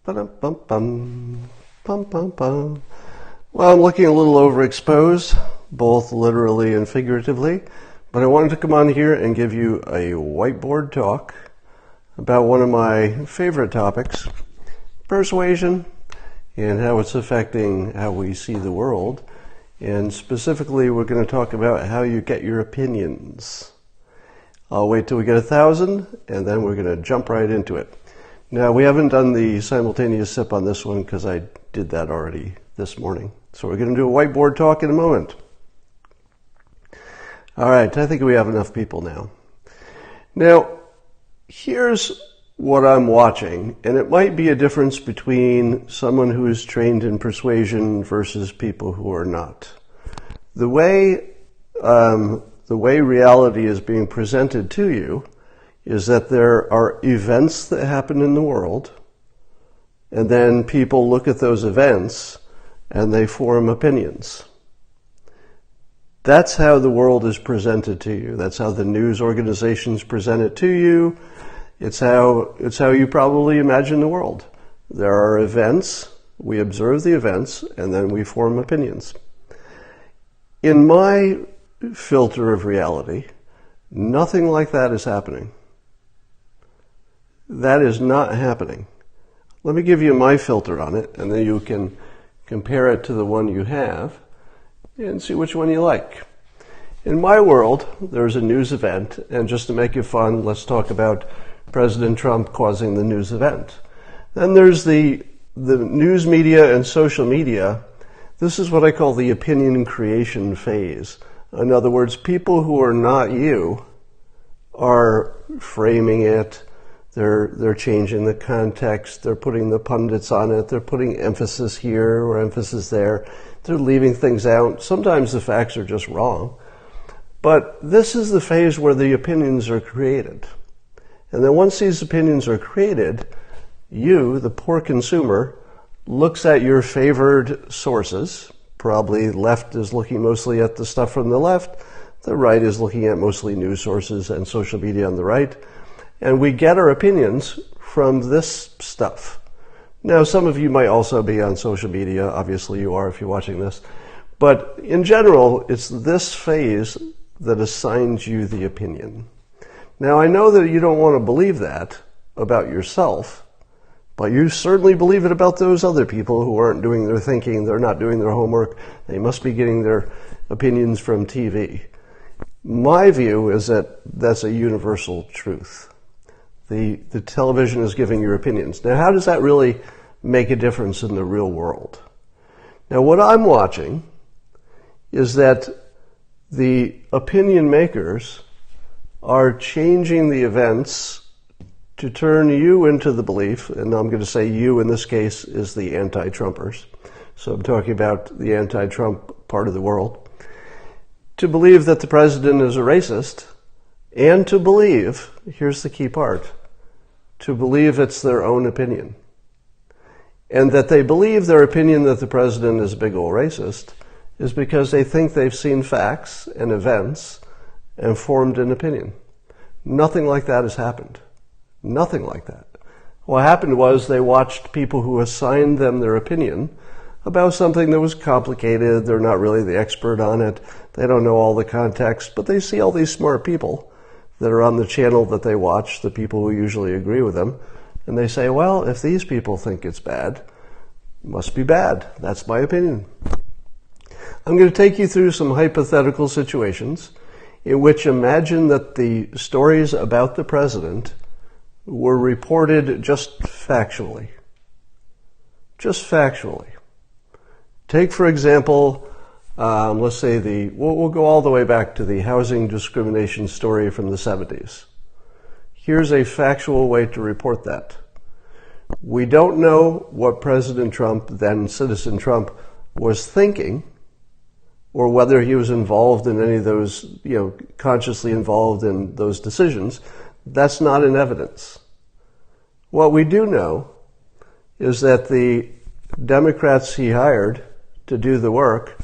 Ba-dum-bum-bum. Bum-bum-bum. Well, I'm looking a little overexposed, both literally and figuratively, but I wanted to come on here and give you a whiteboard talk about one of my favorite topics, persuasion, and how it's affecting how we see the world. And specifically, we're going to talk about how you get your opinions. I'll wait till we get 1,000, and then we're going to jump right into it. Now, we haven't done the simultaneous sip on this one because I did that already this morning. So we're going to do a whiteboard talk in a moment. All right, I think we have enough people now. Now, here's what I'm watching, and it might be a difference between someone who is trained in persuasion versus people who are not. The way reality is being presented to you is that there are events that happen in the world, and then people look at those events and they form opinions. That's how the world is presented to you. That's how the news organizations present it to you. It's how you probably imagine the world. There are events, we observe the events, and then we form opinions. In my filter of reality, nothing like that is happening. That is not happening. Let me give you my filter on it, and then you can compare it to the one you have and see which one you like. In my world, there's a news event, and just to make it fun, let's talk about President Trump causing the news event. Then there's the news media and social media. This is what I call the opinion creation phase. In other words, people who are not you are framing it. They're changing the context. They're putting the pundits on it. They're putting emphasis here or emphasis there. They're leaving things out. Sometimes the facts are just wrong. But this is the phase where the opinions are created. And then once these opinions are created, you, the poor consumer, looks at your favored sources. Probably left is looking mostly at the stuff from the left. The right is looking at mostly news sources and social media on the right. And we get our opinions from this stuff. Now, some of you might also be on social media. Obviously, you are if you're watching this. But in general, it's this phase that assigns you the opinion. Now, I know that you don't want to believe that about yourself, but you certainly believe it about those other people who aren't doing their thinking. They're not doing their homework. They must be getting their opinions from TV. My view is that that's a universal truth. The television is giving your opinions. Now, how does that really make a difference in the real world? Now, what I'm watching is that the opinion makers are changing the events to turn you into the belief, and I'm going to say you in this case is the anti-Trumpers. So I'm talking about the anti-Trump part of the world. To believe that the president is a racist, and to believe, here's the key part, to believe it's their own opinion. And that they believe their opinion that the president is a big old racist is because they think they've seen facts and events and formed an opinion. Nothing like that has happened. Nothing like that. What happened was they watched people who assigned them their opinion about something that was complicated. They're not really the expert on it. They don't know all the context, but they see all these smart people that are on the channel that they watch, the people who usually agree with them, and they say, well, if these people think it's bad, it must be bad. That's my opinion. I'm going to take you through some hypothetical situations in which imagine that the stories about the president were reported just factually. Just factually. Take, for example, let's say we'll go all the way back to the housing discrimination story from the 70s. Here's a factual way to report that. We don't know what President Trump, then Citizen Trump, was thinking, or whether he was involved in any of those, consciously involved in those decisions. That's not in evidence. What we do know is that the Democrats he hired to do the work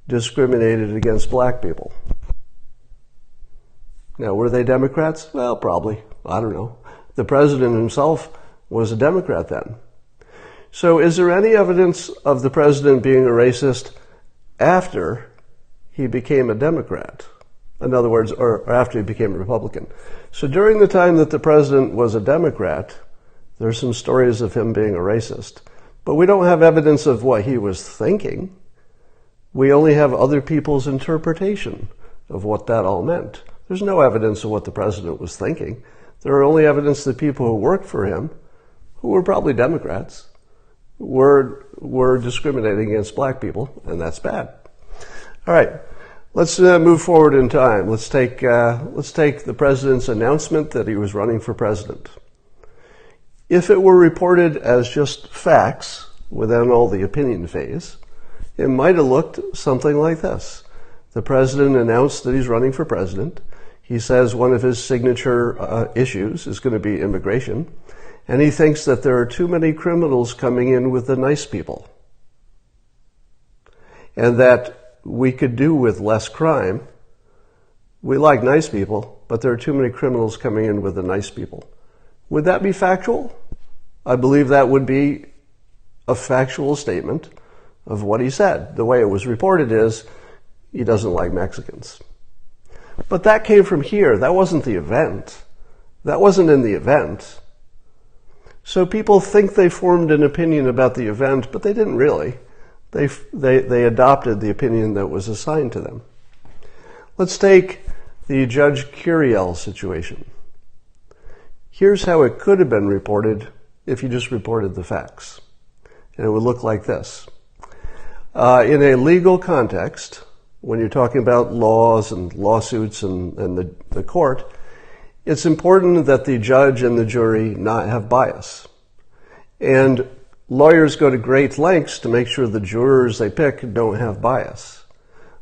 discriminated against black people. Now, were they Democrats? Well, probably. I don't know. The president himself was a Democrat then. So is there any evidence of the president being a racist after he became a Democrat? In other words, or after he became a Republican. So during the time that the president was a Democrat, there's some stories of him being a racist. But we don't have evidence of what he was thinking. We only have other people's interpretation of what that all meant. There's no evidence of what the president was thinking. There are only evidence that people who worked for him, who were probably Democrats, were discriminating against black people, and that's bad. All right, let's move forward in time. Let's take the president's announcement that he was running for president. If it were reported as just facts, without all the opinion phase, it might have looked something like this. The president announced that he's running for president. He says one of his signature issues is going to be immigration, and he thinks that there are too many criminals coming in with the nice people, and that we could do with less crime. We like nice people, but there are too many criminals coming in with the nice people. Would that be factual? I believe that would be a factual statement of what he said. The way it was reported is he doesn't like Mexicans. But that came from here. That wasn't the event. That wasn't in the event. So people think they formed an opinion about the event, but they didn't really. They adopted the opinion that was assigned to them. Let's take the Judge Curiel situation. Here's how it could have been reported if you just reported the facts. And it would look like this. In a legal context, when you're talking about laws and lawsuits and the court, it's important that the judge and the jury not have bias. And lawyers go to great lengths to make sure the jurors they pick don't have bias.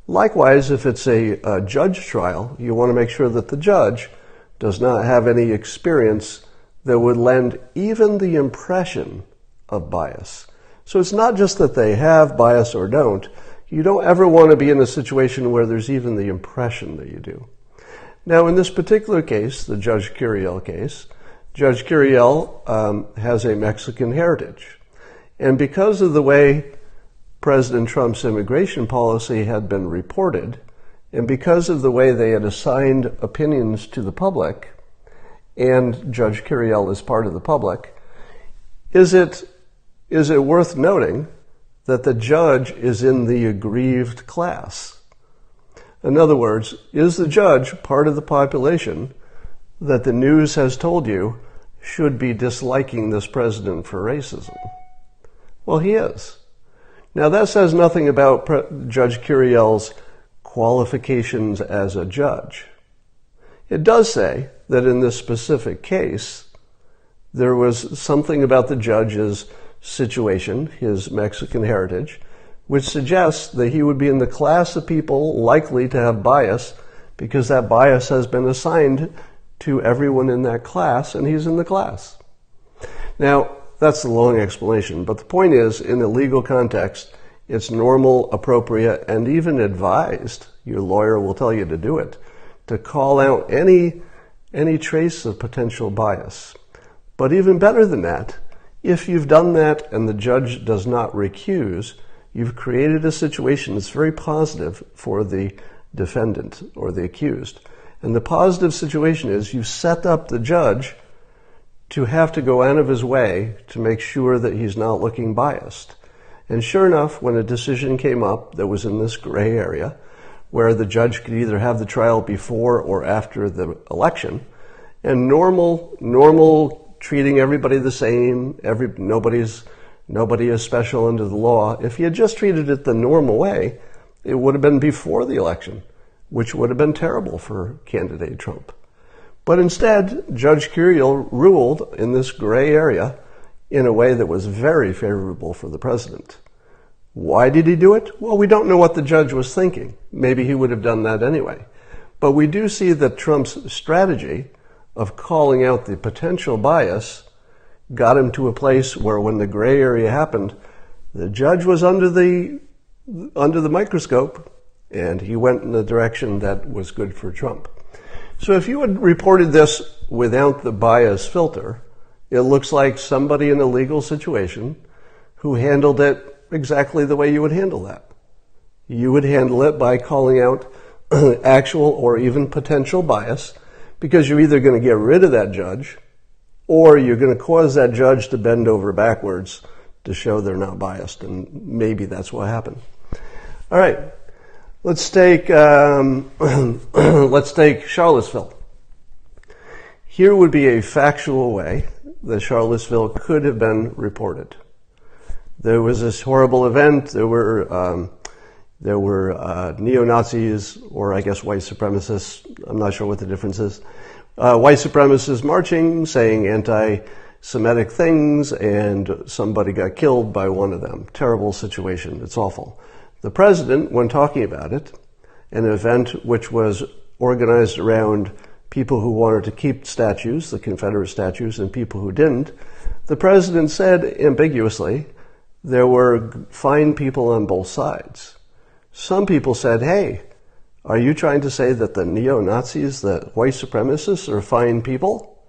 Likewise, if it's a judge trial, you want to make sure that the judge does not have any experience that would lend even the impression of bias. So it's not just that they have bias or don't. You don't ever want to be in a situation where there's even the impression that you do. Now, in this particular case, the Judge Curiel case, Judge Curiel has a Mexican heritage. And because of the way President Trump's immigration policy had been reported, and because of the way they had assigned opinions to the public, and Judge Curiel is part of the public, is it worth noting that the judge is in the aggrieved class? In other words, is the judge part of the population that the news has told you should be disliking this president for racism? Well, he is. Now, that says nothing about Judge Curiel's qualifications as a judge. It does say that in this specific case, there was something about the judge's situation, his Mexican heritage, which suggests that he would be in the class of people likely to have bias because that bias has been assigned to everyone in that class, and he's in the class. Now, that's the long explanation, but the point is, in the legal context, it's normal, appropriate, and even advised, your lawyer will tell you to do it, to call out any trace of potential bias. But even better than that, if you've done that and the judge does not recuse, you've created a situation that's very positive for the defendant or the accused. And the positive situation is you set up the judge to have to go out of his way to make sure that he's not looking biased. And sure enough, when a decision came up that was in this gray area, where the judge could either have the trial before or after the election, and normal treating everybody the same, nobody is special under the law. If he had just treated it the normal way, it would have been before the election, which would have been terrible for candidate Trump. But instead, Judge Curiel ruled in this gray area in a way that was very favorable for the president. Why did he do it? Well, we don't know what the judge was thinking. Maybe he would have done that anyway. But we do see that Trump's strategy of calling out the potential bias got him to a place where when the gray area happened, the judge was under the microscope, and he went in the direction that was good for Trump. So if you had reported this without the bias filter, it looks like somebody in a legal situation who handled it exactly the way you would handle that. You would handle it by calling out actual or even potential bias, because you're either going to get rid of that judge or you're going to cause that judge to bend over backwards to show they're not biased, and maybe that's what happened. All right, let's take Charlottesville. Here would be a factual way that Charlottesville could have been reported. There was this horrible event. There were neo-Nazis, or I guess white supremacists. I'm not sure what the difference is. White supremacists marching, saying anti-Semitic things, and somebody got killed by one of them. Terrible situation. It's awful. The president, when talking about it, an event which was organized around people who wanted to keep statues, the Confederate statues, and people who didn't, the president said ambiguously there were fine people on both sides. Some people said, hey, are you trying to say that the neo-Nazis, the white supremacists, are fine people?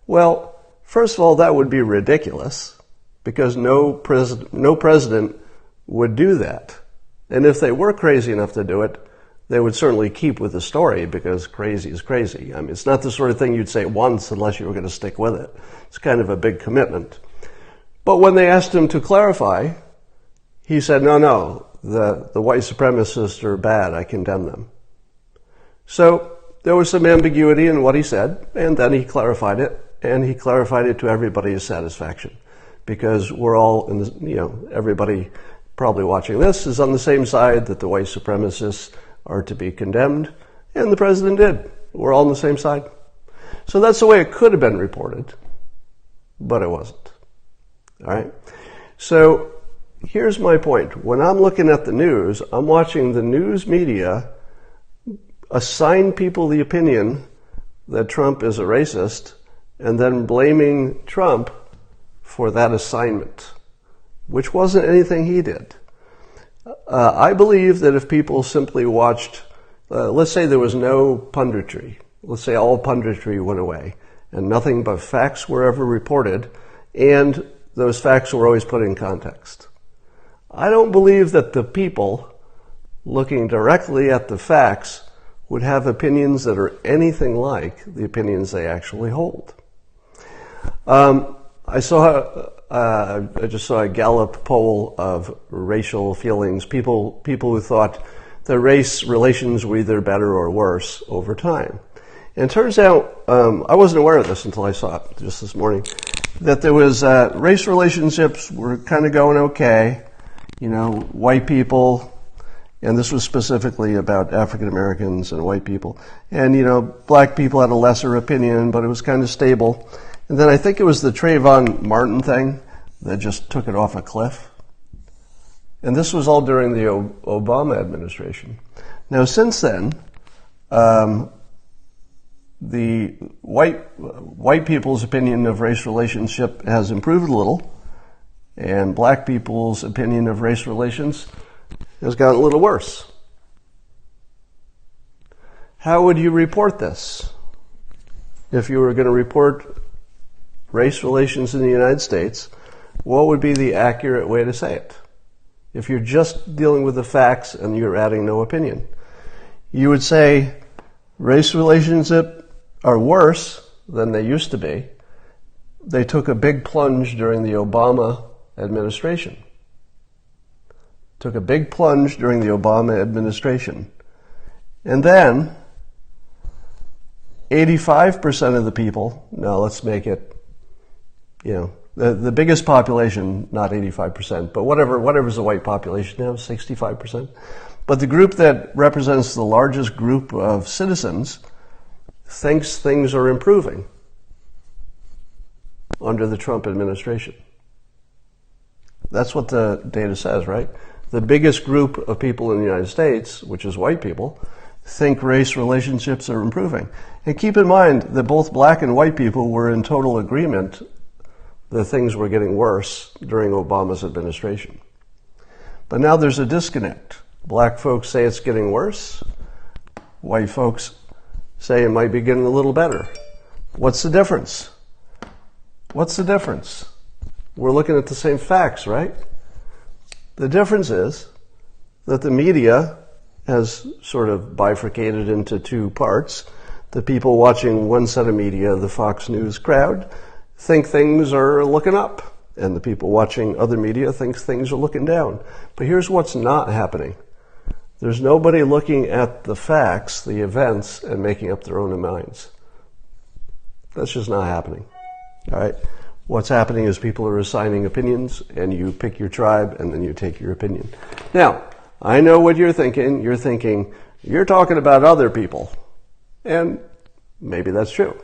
Well, first of all, that would be ridiculous, because no president would do that. And if they were crazy enough to do it, they would certainly keep with the story, because crazy is crazy. I mean, it's not the sort of thing you'd say once unless you were going to stick with it. It's kind of a big commitment. But when they asked him to clarify, he said, no, the white supremacists are bad. I condemn them. So there was some ambiguity in what he said, and then he clarified it, and he clarified it to everybody's satisfaction, because we're all in the, everybody probably watching this is on the same side that the white supremacists are to be condemned, and the president did. We're all on the same side. So that's the way it could have been reported, but it wasn't. All right? So here's my point. When I'm looking at the news, I'm watching the news media assign people the opinion that Trump is a racist, and then blaming Trump for that assignment, which wasn't anything he did. I believe that if people simply watched, let's say there was no punditry, let's say all punditry went away, and nothing but facts were ever reported, and those facts were always put in context. I don't believe that the people looking directly at the facts would have opinions that are anything like the opinions they actually hold. I just saw a Gallup poll of racial feelings, people who thought that race relations were either better or worse over time. And it turns out, I wasn't aware of this until I saw it just this morning, that there was race relationships were kind of going okay. White people, and this was specifically about African Americans and white people. And, black people had a lesser opinion, but it was kind of stable. And then I think it was the Trayvon Martin thing that just took it off a cliff. And this was all during the Obama administration. Now, since then, the white people's opinion of race relationship has improved a little, and black people's opinion of race relations has gotten a little worse. How would you report this? If you were going to report race relations in the United States, what would be the accurate way to say it? If you're just dealing with the facts and you're adding no opinion, you would say race relations are worse than they used to be. They took a big plunge during the Obama administration. Took a big plunge during the Obama administration. And then 85% of the people, now let's make it, the biggest population, not 85%, but whatever's the white population now, 65%. But the group that represents the largest group of citizens thinks things are improving under the Trump administration. That's what the data says, right? The biggest group of people in the United States, which is white people, think race relationships are improving. And keep in mind that both black and white people were in total agreement that things were getting worse during Obama's administration. But now there's a disconnect. Black folks say it's getting worse. White folks say it might be getting a little better. What's the difference? What's the difference? We're looking at the same facts, right? The difference is that the media has sort of bifurcated into two parts. The people watching one set of media, the Fox News crowd, think things are looking up, and the people watching other media think things are looking down. But here's what's not happening. There's nobody looking at the facts, the events, and making up their own minds. That's just not happening. All right? What's happening is people are assigning opinions, and you pick your tribe, and then you take your opinion. Now, I know what you're thinking. You're thinking, you're talking about other people. And maybe that's true.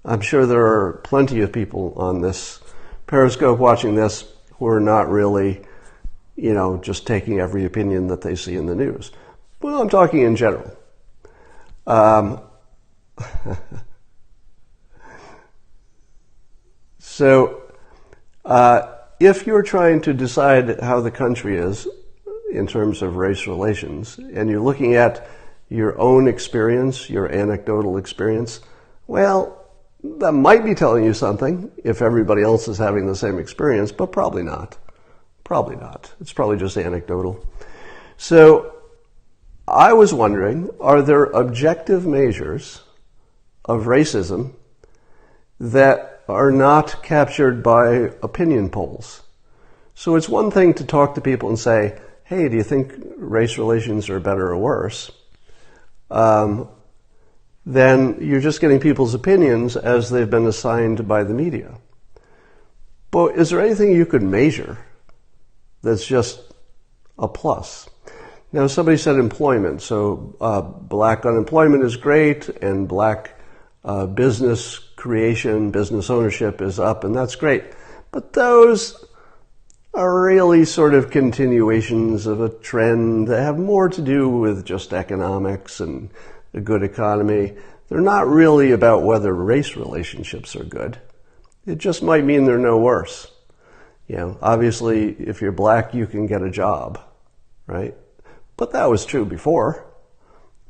I'm sure there are plenty of people on this Periscope watching this who are not really, just taking every opinion that they see in the news. Well, I'm talking in general. So, if you're trying to decide how the country is in terms of race relations, and you're looking at your own experience, your anecdotal experience, well, that might be telling you something if everybody else is having the same experience, but probably not. Probably not. It's probably just anecdotal. So, I was wondering, are there objective measures of racism that are not captured by opinion polls? So it's one thing to talk to people and say, hey, do you think race relations are better or worse? Then you're just getting people's opinions as they've been assigned by the media. But is there anything you could measure that's just a plus? Now, somebody said employment. So black unemployment is great, and black business creation, business ownership is up, and that's great. But those are really sort of continuations of a trend that have more to do with just economics and a good economy. They're not really about whether race relationships are good. It just might mean they're no worse. Obviously, if you're black, you can get a job, right? But that was true before.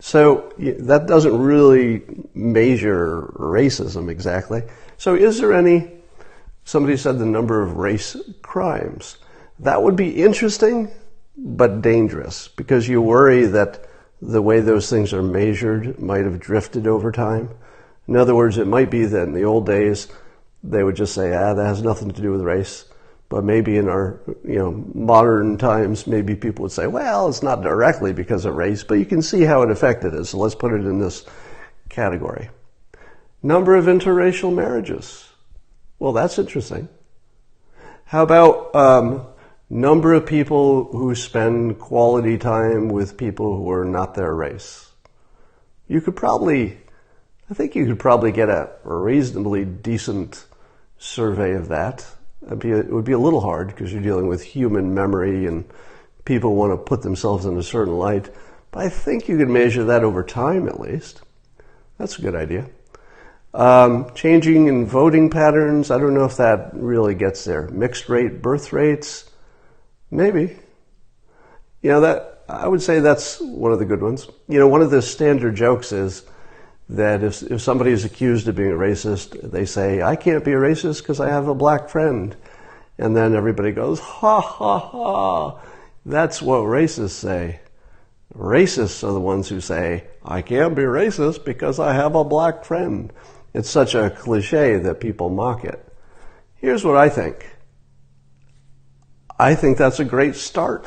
So that doesn't really measure racism exactly. So is there somebody said the number of race crimes. That would be interesting, but dangerous, because you worry that the way those things are measured might have drifted over time. In other words, it might be that in the old days, they would just say, that has nothing to do with race. But maybe in our, modern times, maybe people would say, well, it's not directly because of race, but you can see how it affected it. So let's put it in this category. Number of interracial marriages. Well, that's interesting. How about number of people who spend quality time with people who are not their race? I think you could probably get a reasonably decent survey of that. It would be a little hard because you're dealing with human memory and people want to put themselves in a certain light. But I think you could measure that over time at least. That's a good idea. Changing in voting patterns, I don't know if that really gets there. Mixed rate birth rates, maybe. That I would say that's one of the good ones. One of the standard jokes is that if somebody is accused of being a racist, they say, I can't be a racist because I have a black friend. And then everybody goes, ha, ha, ha. That's what racists say. Racists are the ones who say, I can't be racist because I have a black friend. It's such a cliche that people mock it. Here's what I think. I think that's a great start.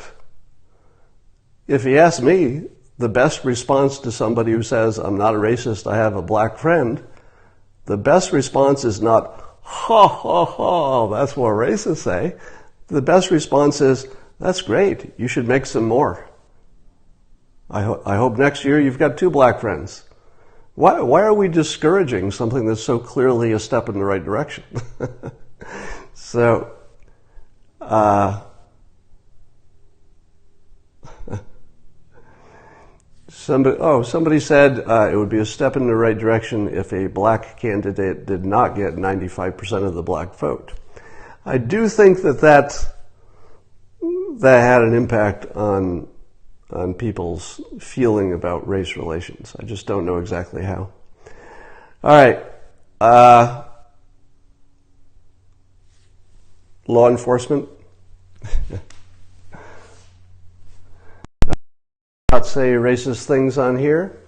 If you ask me, the best response to somebody who says, I'm not a racist, I have a black friend, the best response is not, ha, ha, ha, that's what racists say. The best response is, that's great, you should make some more. I hope next year you've got 2 black friends. Why are we discouraging something that's so clearly a step in the right direction? So, Somebody said it would be a step in the right direction if a black candidate did not get 95% of the black vote. I do think that had an impact on people's feeling about race relations. I just don't know exactly how. All right. Law enforcement. say racist things on here.